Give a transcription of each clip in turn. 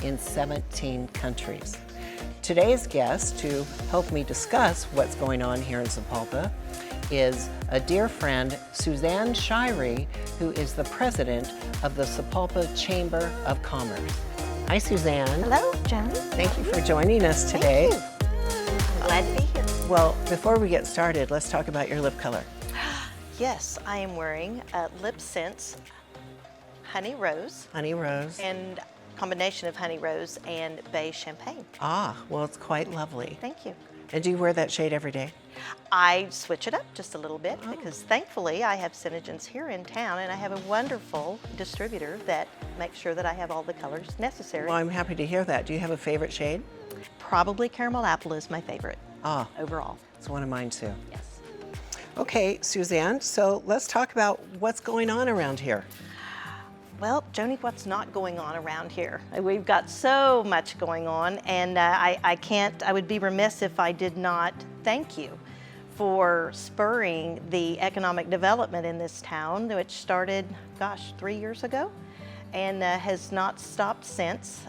in 17 countries. Today's guest to help me discuss what's going on here in Sapulpa is a dear friend, Suzanne Shirey, who is the president of the Sapulpa Chamber of Commerce. Hi, Suzanne. Hello, Joni. Thank you for joining us today. Thank you. I'm glad to be here. Well, before we get started, let's talk about your lip color. Yes, I am wearing Lip Scents Honey Rose. Honey Rose. And combination of Honey Rose and Beige Champagne. Ah, well, it's quite lovely. Thank you. And do you wear that shade every day? I switch it up just a little bit because thankfully I have SeneGence here in town and I have a wonderful distributor that makes sure that I have all the colors necessary. Well, I'm happy to hear that. Do you have a favorite shade? Probably Caramel Apple is my favorite overall. It's one of mine too. Yes. Okay, Suzanne, so let's talk about what's going on around here. Well, Joni, what's not going on around here? We've got so much going on, and I would be remiss if I did not thank you for spurring the economic development in this town, which started, 3 years ago, and has not stopped since.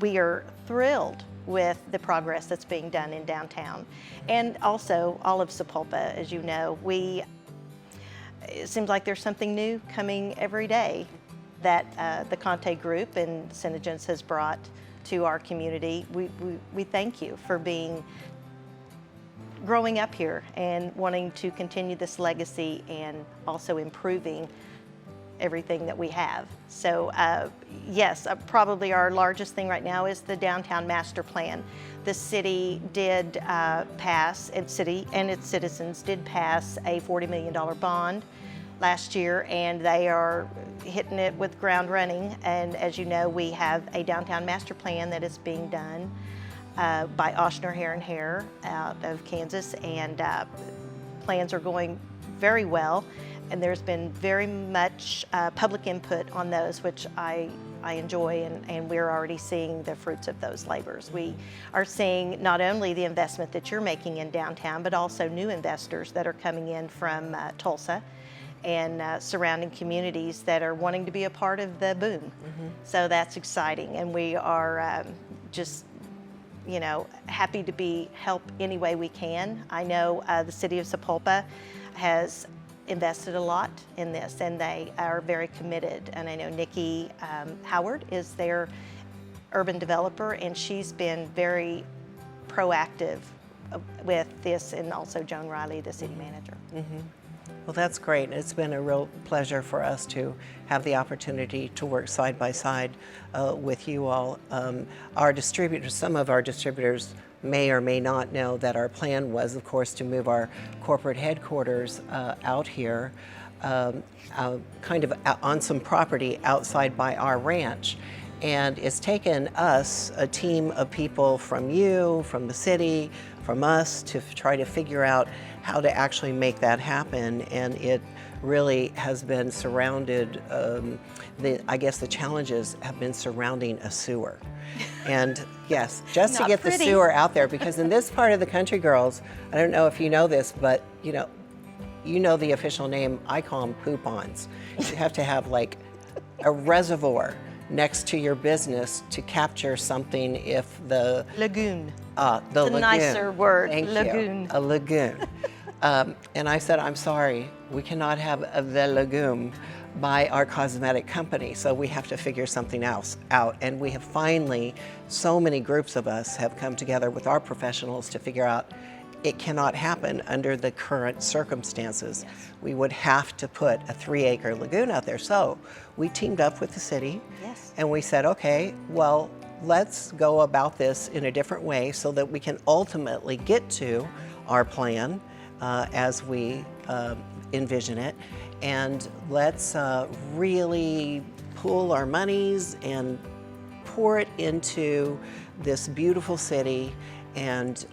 We are thrilled with the progress that's being done in downtown, and also all of Sapulpa, as you know. It seems like there's something new coming every day that the Kante Group and SeneGence has brought to our community. We thank you for growing up here and wanting to continue this legacy and also improving everything that we have. So yes, probably our largest thing right now is the downtown master plan. The city did pass, and city and its citizens did pass a $40 million bond last year, and they are hitting it with ground running. And as you know, we have a downtown master plan that is being done by Oshner Hair and Hair out of Kansas, and plans are going very well. And there's been very much public input on those, which I enjoy, and we're already seeing the fruits of those labors. We are seeing not only the investment that you're making in downtown, but also new investors that are coming in from Tulsa and surrounding communities that are wanting to be a part of the boom. Mm-hmm. So that's exciting, and we are just, happy to help any way we can. I know the city of Sapulpa has invested a lot in this, and they are very committed. And I know Nikki Howard is their urban developer, and she's been very proactive with this, and also Joan Riley, the city manager. Mm-hmm. Well, that's great. It's been a real pleasure for us to have the opportunity to work side by side with you all. Our distributors, some of our distributors may or may not know that our plan was, of course, to move our corporate headquarters out here, kind of on some property outside by our ranch. And it's taken us, a team of people from you, from the city, from us, to try to figure out how to actually make that happen. And it really has been surrounded, I guess the challenges have been surrounding a sewer. And yes, just to get the sewer out there, because in this part of the country, girls, I don't know if you know this, but you know the official name, I call them poop-ons. You have to have like a reservoir next to your business to capture something if the... Lagoon. The lagoon. Nicer word, Thank lagoon. You. A lagoon. And I said, I'm sorry, we cannot have the lagoon by our cosmetic company, so we have to figure something else out. And we have finally, so many groups of us have come together with our professionals to figure out it cannot happen under the current circumstances. Yes. We would have to put a 3-acre lagoon out there. So we teamed up with the city, and we said, okay, well, let's go about this in a different way so that we can ultimately get to our plan as we envision it. And let's really pool our monies and pour it into this beautiful city and,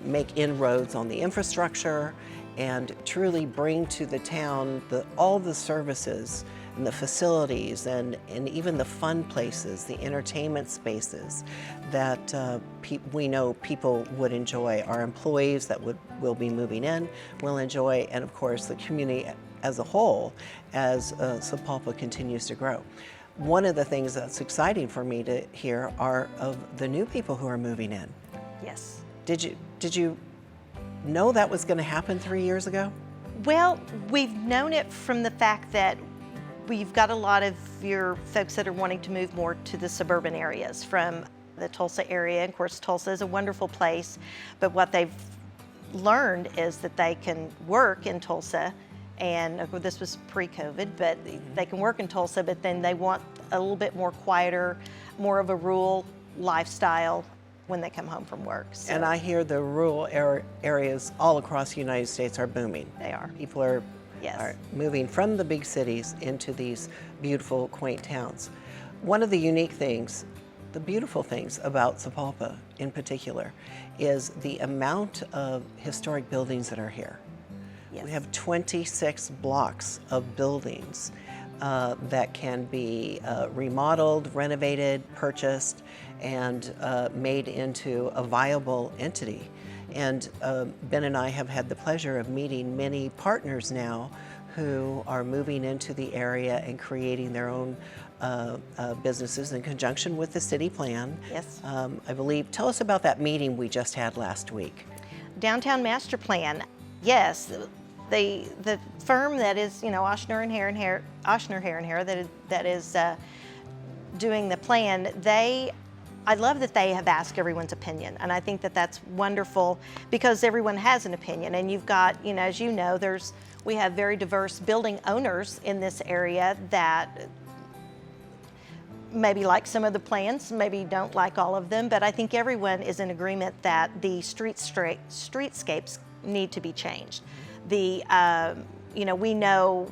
make inroads on the infrastructure and truly bring to the town all the services and the facilities and even the fun places, the entertainment spaces that we know people would enjoy. Our employees that will be moving in will enjoy, and of course the community as a whole as Sapulpa continues to grow. one of the things that's exciting for me to hear are of the new people who are moving in. Yes. Did you know that was going to happen 3 years ago? Well, we've known it from the fact that we've got a lot of your folks that are wanting to move more to the suburban areas from the Tulsa area. Of course, Tulsa is a wonderful place, but what they've learned is that they can work in Tulsa, and this was pre-COVID, but they can work in Tulsa, but then they want a little bit more quieter, more of a rural lifestyle when they come home from work. So And I hear the rural areas all across the United States are booming. they are. People are Yes. moving from the big cities into these beautiful, quaint towns. One of the unique things, the beautiful things about Sapulpa in particular, is the amount of historic buildings that are here. Yes. We have 26 blocks of buildings that can be remodeled, renovated, purchased, and made into a viable entity. And Ben and I have had the pleasure of meeting many partners now who are moving into the area and creating their own businesses in conjunction with the city plan. Yes. I believe, tell us about that meeting we just had last week. Downtown Master Plan, yes. The firm that is, Oshner and Hare that is doing the plan, I love that they have asked everyone's opinion, and I think that that's wonderful because everyone has an opinion, and you've got, as you know, we have very diverse building owners in this area that maybe like some of the plans, maybe don't like all of them, but I think everyone is in agreement that the streetscapes need to be changed. We know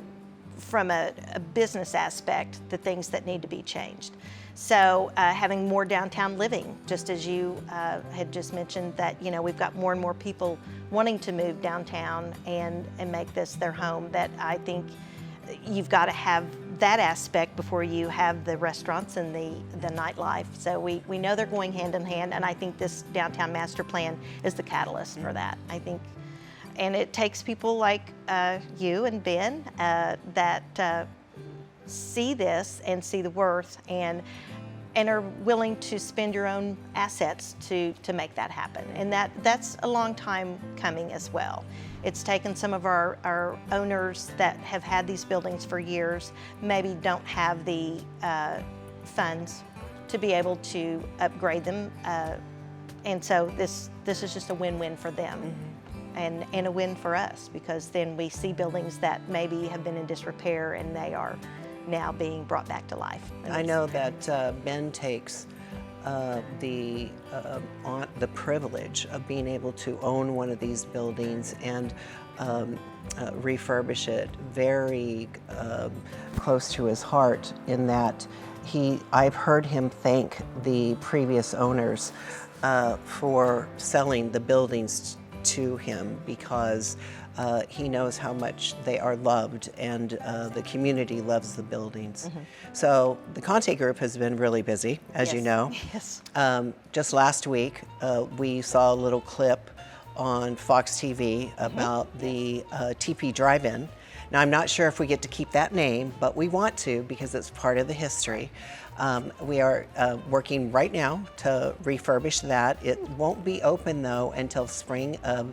from a business aspect the things that need to be changed. So having more downtown living, just as you had just mentioned, that we've got more and more people wanting to move downtown and make this their home, that I think you've got to have that aspect before you have the restaurants and the nightlife. So we know they're going hand in hand, and I think this downtown master plan is the catalyst for that. I think, and it takes people like you and Ben that see this and see the worth and are willing to spend your own assets to make that happen. And that's a long time coming as well. It's taken some of our owners that have had these buildings for years, maybe don't have the funds to be able to upgrade them. And so this is just a win-win for them. And a win for us, because then we see buildings that maybe have been in disrepair and they are now being brought back to life. I know that Ben takes the privilege of being able to own one of these buildings and refurbish it very close to his heart, in that I've heard him thank the previous owners for selling the buildings to him, because he knows how much they are loved, and the community loves the buildings. So the Kante group has been really busy, as you know. Yes. Just last week, we saw a little clip on Fox TV about the TP Drive-In. Now, I'm not sure if we get to keep that name, but we want to, because it's part of the history. We are working right now to refurbish that. It won't be open, though, until spring of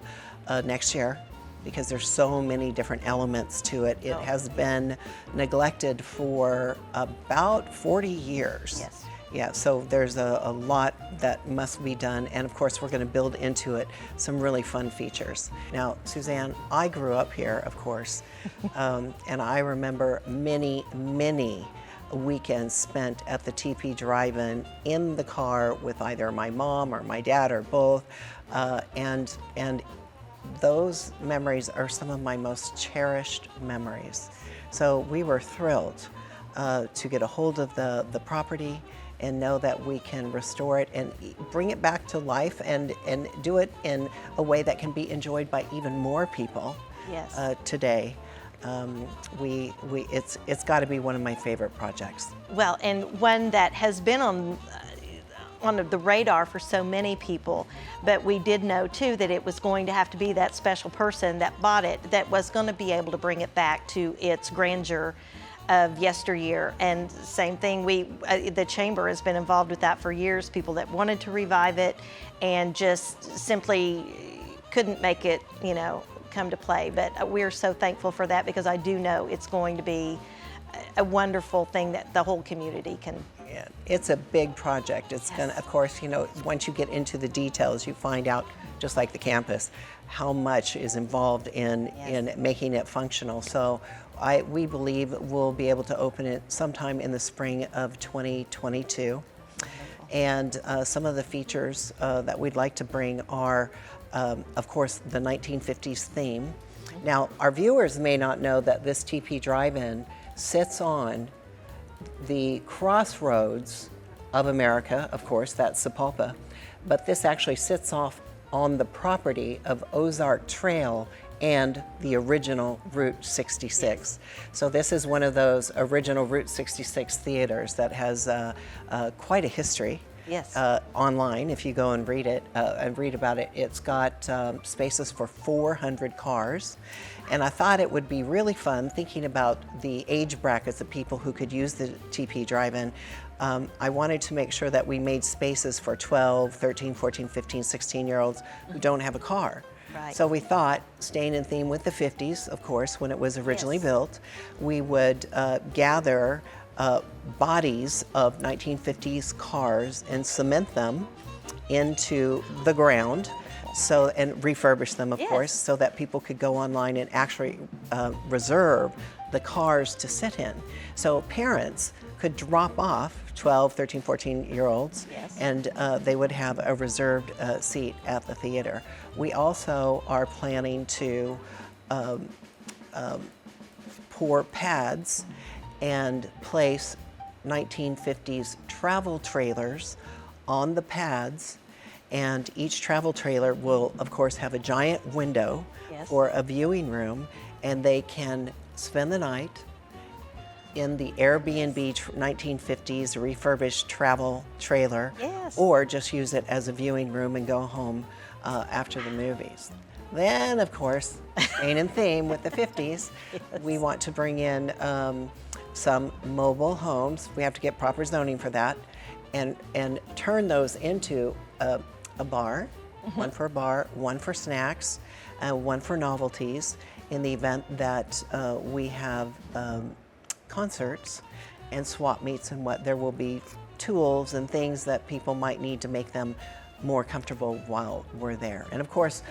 next year, because there's so many different elements to it. It has been neglected for about 40 years. Yes. Yeah, so there's a lot that must be done, and of course we're going to build into it some really fun features. Now, Suzanne, I grew up here, of course, and I remember many weekends spent at the TP Drive-In in the car with either my mom or my dad or both, and those memories are some of my most cherished memories. So we were thrilled to get a hold of the property and know that we can restore it and bring it back to life, and do it in a way that can be enjoyed by even more people. Yes. Today. It's got to be one of my favorite projects. Well, and one that has been on the radar for so many people, but we did know too that it was going to have to be that special person that bought it that was going to be able to bring it back to its grandeur of yesteryear. And same thing, the chamber has been involved with that for years, people that wanted to revive it and just simply couldn't make it, come to play. But we're so thankful for that, because I do know it's going to be a wonderful thing that the whole community can. Yeah, it's a big project. It's Yes. going to, of course, once you get into the details, you find out, just like the campus, how much is involved in making it functional. So we believe we'll be able to open it sometime in the spring of 2022. And some of the features that we'd like to bring are, of course, the 1950s theme. Now, our viewers may not know that this TP Drive-In sits on the crossroads of America, of course, that's Sapulpa, but this actually sits off on the property of Ozark Trail and the original Route 66. So this is one of those original Route 66 theaters that has quite a history. Yes. Online, if you go and read it and read about it, it's got spaces for 400 cars. And I thought it would be really fun, thinking about the age brackets of people who could use the TP Drive-In. I wanted to make sure that we made spaces for 12, 13, 14, 15, 16-year-olds who don't have a car. Right. So we thought, staying in theme with the 50s, of course, when it was originally Yes. built, we would gather bodies of 1950s cars and cement them into the ground, and refurbish them, of Yes. course, so that people could go online and actually reserve the cars to sit in. So parents could drop off 12, 13, 14-year-olds, Yes. and they would have a reserved seat at the theater. We also are planning to pour pads and place 1950s travel trailers on the pads, and each travel trailer will, of course, have a giant window Yes. for a viewing room, and they can spend the night in the Airbnb 1950s refurbished travel trailer, Yes. or just use it as a viewing room and go home after the movies. Then, of course, staying in theme with the 50s, we want to bring in some mobile homes. We have to get proper zoning for that, and turn those into a bar, one for a bar, one for snacks, one for novelties, in the event that we have concerts and swap meets, and there will be tools and things that people might need to make them more comfortable while we're there. And of course,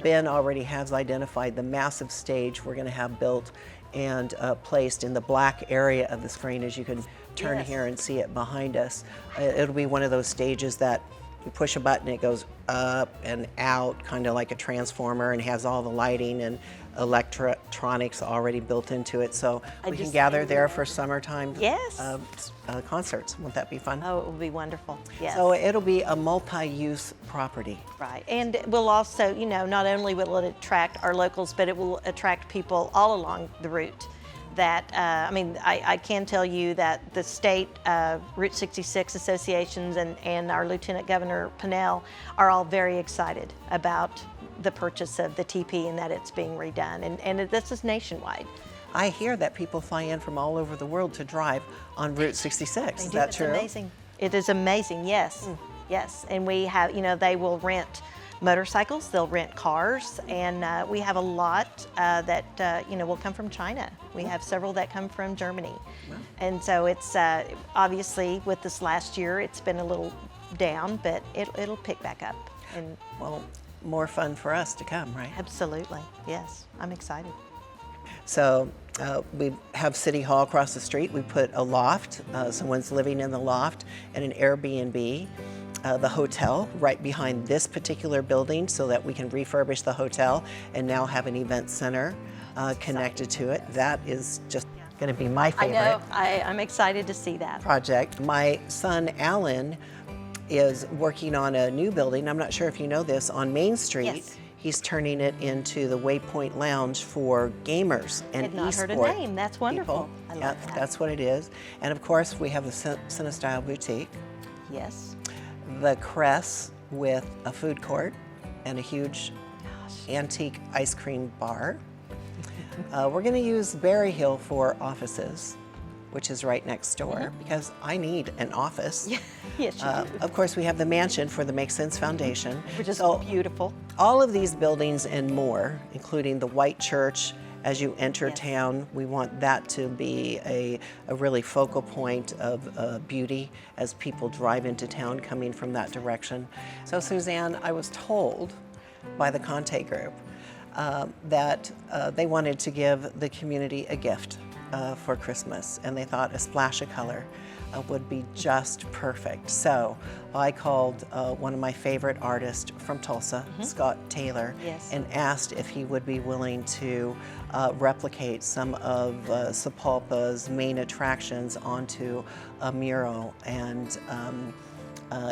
Ben already has identified the massive stage we're going to have built and placed in the black area of the screen, as you can turn Yes. here and see it behind us. It'll be one of those stages that you push a button, it goes up and out, kind of like a transformer, and has all the lighting and electronics already built into it. So we can gather there for summertime Yes. concerts. Won't that be fun? Oh, it will be wonderful. Yes. So it'll be a multi-use property. Right, and we'll also, not only will it attract our locals, but it will attract people all along the route. That, I can tell you that the state Route 66 associations and our Lieutenant Governor Pinnell are all very excited about the purchase of the TP and that it's being redone, and this is nationwide. I hear that people fly in from all over the world to drive on Route 66. Is that It's true? amazing. It is amazing, yes. Yes, and we have, they will rent motorcycles, they'll rent cars, and we have a lot that, will come from China. We have several that come from Germany. And so it's, obviously, with this last year, it's been a little down, but it'll pick back up. And Well, more fun for us to come, right? absolutely, yes, I'm excited. So we have City Hall across the street. We put a loft. Someone's living in the loft, and an Airbnb. The hotel right behind this particular building, so that we can refurbish the hotel and now have an event center connected to it. That is just going to be my I favorite know, I'm excited to see that. project. My son Alan is working on a new building. I'm not sure if you know this, on Main Street. Yes. He's turning it into the Waypoint Lounge for gamers and Had not heard a esport name. That's wonderful. people. I love Yeah, that. that's what it is. And of course, we have the Cinestyle Boutique, Yes. the Cress with a food court and a huge antique ice cream bar. We're going to use Berry Hill for offices. which is right next door, because I need an office. Yes, you do. Of course, we have the mansion for the Make Sense Foundation. Which is So beautiful. all of these buildings and more, including the white church as you enter town, we want that to be a really focal point of beauty as people drive into town coming from that direction. So Suzanne, I was told by the Kante group that they wanted to give the community a gift for Christmas, and they thought a splash of color would be just perfect. So I called one of my favorite artists from Tulsa, Scott Taylor, and asked if he would be willing to replicate some of Sapulpa's main attractions onto a mural. And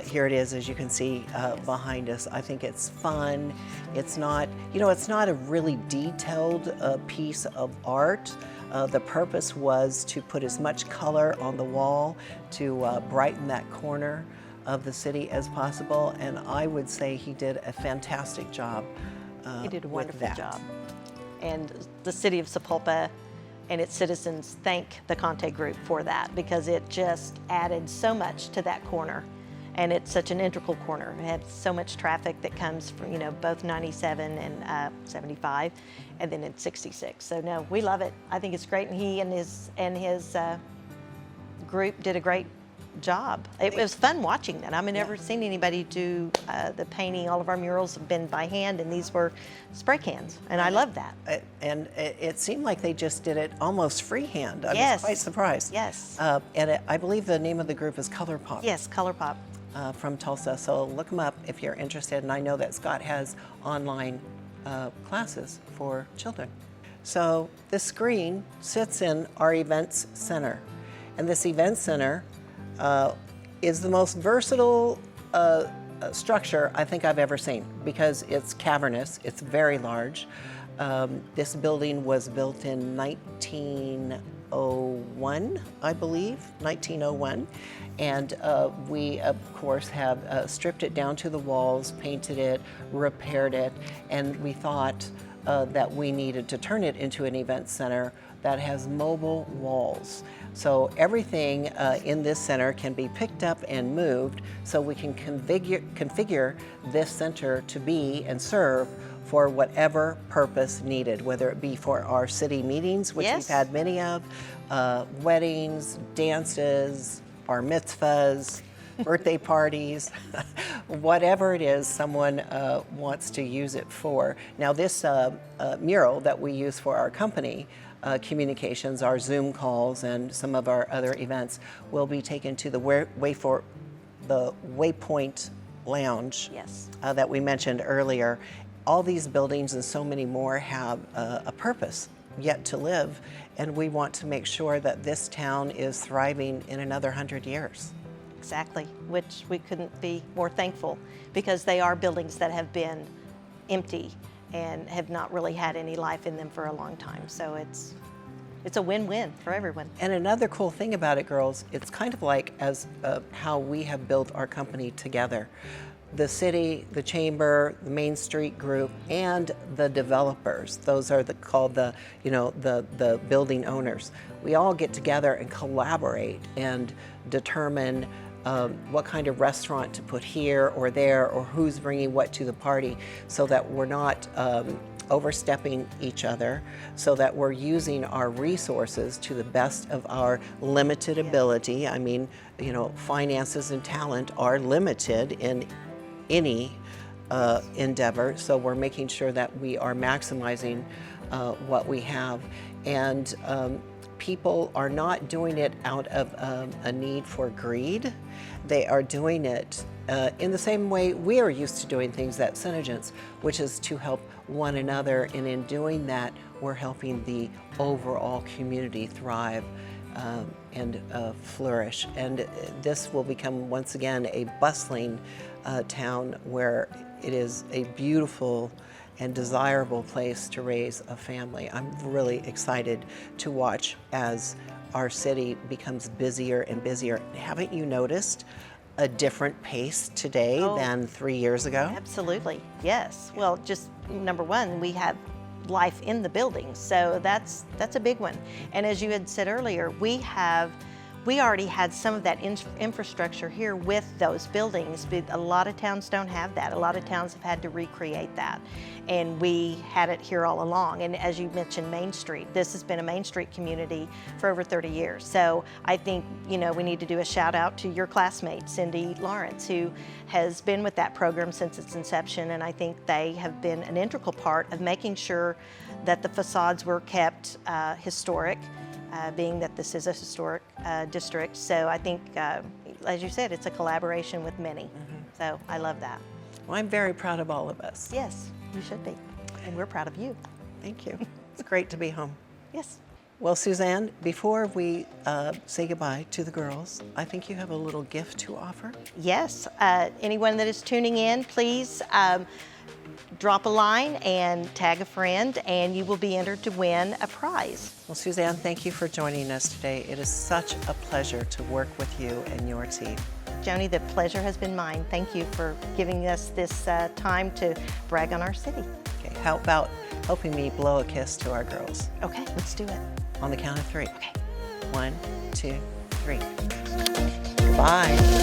here it is, as you can see behind us. I think it's fun. It's not, it's not a really detailed piece of art. The purpose was to put as much color on the wall to brighten that corner of the city as possible, and I would say he did a fantastic job. He did a wonderful with that. job. And the city of Sapulpa and its citizens thank the Kante group for that, because it just added so much to that corner. And it's such an integral corner. It had so much traffic that comes from, both 97 and 75, and then in 66. So no, we love it. I think it's great, and he and his group did a great job. It was fun watching that. I've never seen anybody do the painting. All of our murals have been by hand, and these were spray cans, and I love that. And it seemed like they just did it almost freehand. I was quite surprised. Yes. And I believe the name of the group is ColourPop. Yes, ColourPop. From Tulsa, so look them up if you're interested, and I know that Scott has online classes for children. So this screen sits in our events center, and this event center is the most versatile structure I think I've ever seen, because it's cavernous, it's very large. This building was built in 1901, I believe, 1901. And we, of course, have stripped it down to the walls, painted it, repaired it, and we thought that we needed to turn it into an event center that has mobile walls. So everything in this center can be picked up and moved, so we can configure this center to be and serve for whatever purpose needed, whether it be for our city meetings, which we've had many of, weddings, dances, bar mitzvahs, birthday parties, whatever it is someone wants to use it for. Now this mural that we use for our company communications, our Zoom calls, and some of our other events will be taken to the Waypoint Lounge that we mentioned earlier. All these buildings and so many more have a purpose yet to live, and we want to make sure that this town is thriving in another 100 years. Exactly, which we couldn't be more thankful, because they are buildings that have been empty and have not really had any life in them for a long time. So it's a win-win for everyone. And another cool thing about it, girls, it's kind of like as how we have built our company together. The city, the chamber, the Main Street group, and the developers. Those are called the building owners. We all get together and collaborate and determine what kind of restaurant to put here or there, or who's bringing what to the party, so that we're not overstepping each other, so that we're using our resources to the best of our limited ability. I mean, finances and talent are limited in any endeavor, so we're making sure that we are maximizing what we have. And people are not doing it out of a need for greed. They are doing it in the same way we are used to doing things at SeneGence, which is to help one another, and in doing that, we're helping the overall community thrive and flourish. And this will become, once again, a bustling town where it is a beautiful and desirable place to raise a family. I'm really excited to watch as our city becomes busier and busier. Haven't you noticed a different pace today than 3 years ago? Absolutely, yes. Well, just number one, we have life in the buildings. So that's a big one. And as you had said earlier, we already had some of that infrastructure here with those buildings, but a lot of towns don't have that. A lot of towns have had to recreate that. And we had it here all along. And as you mentioned, Main Street, this has been a Main Street community for over 30 years. So I think, we need to do a shout out to your classmate, Cindy Lawrence, who has been with that program since its inception. And I think they have been an integral part of making sure that the facades were kept historic, being that this is a historic district. So I think, as you said, it's a collaboration with many. So I love that. Well, I'm very proud of all of us. Yes, you should be. And we're proud of you. Thank you. It's great to be home. Yes. Well, Suzanne, before we say goodbye to the girls, I think you have a little gift to offer. Yes. Anyone that is tuning in, please drop a line and tag a friend, and you will be entered to win a prize. Well, Suzanne, thank you for joining us today. It is such a pleasure to work with you and your team. Joni, the pleasure has been mine. Thank you for giving us this time to brag on our city. Okay, how about helping me blow a kiss to our girls? Okay, let's do it. On the count of 3. Okay. 1, 2, 3. Goodbye.